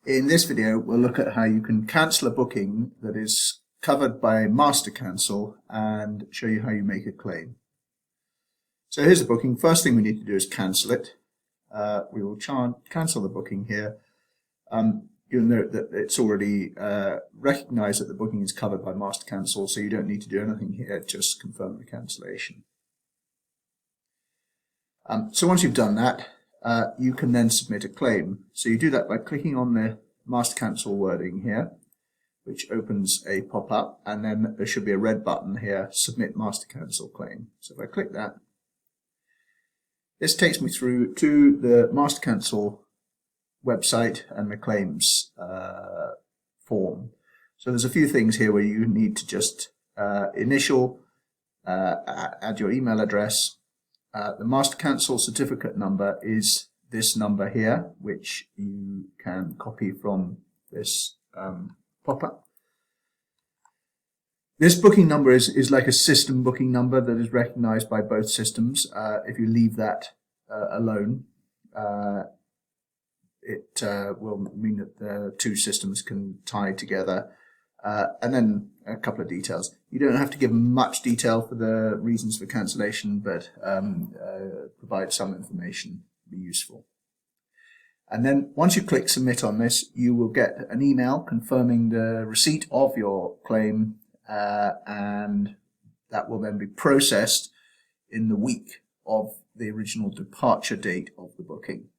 In this video, we'll look at how you can cancel a booking that is covered by Master Cancel and show you how you make a claim. So here's the booking. First thing we need to do is cancel it. We will cancel the booking here. You'll note that it's already recognized that the booking is covered by Master Cancel, so you don't need to do anything here, just confirm the cancellation. So once you've done that, you can then submit a claim. So you do that by clicking on the Master Cancel wording here, which opens a pop-up, and then there should be a red button here, Submit Master Cancel Claim. So if I click that, this takes me through to the Master Cancel website and the claims form. So there's a few things here where you need to just initial, add your email address. The Master Cancel certificate number is this number here, which you can copy from this pop-up. This booking number is like a system booking number that is recognized by both systems. If you leave that alone, it will mean that the two systems can tie together. And then a couple of details. You don't have to give much detail for the reasons for cancellation, but provide some information to be useful. And then once you click submit on this, you will get an email confirming the receipt of your claim, and that will then be processed in the week of the original departure date of the booking.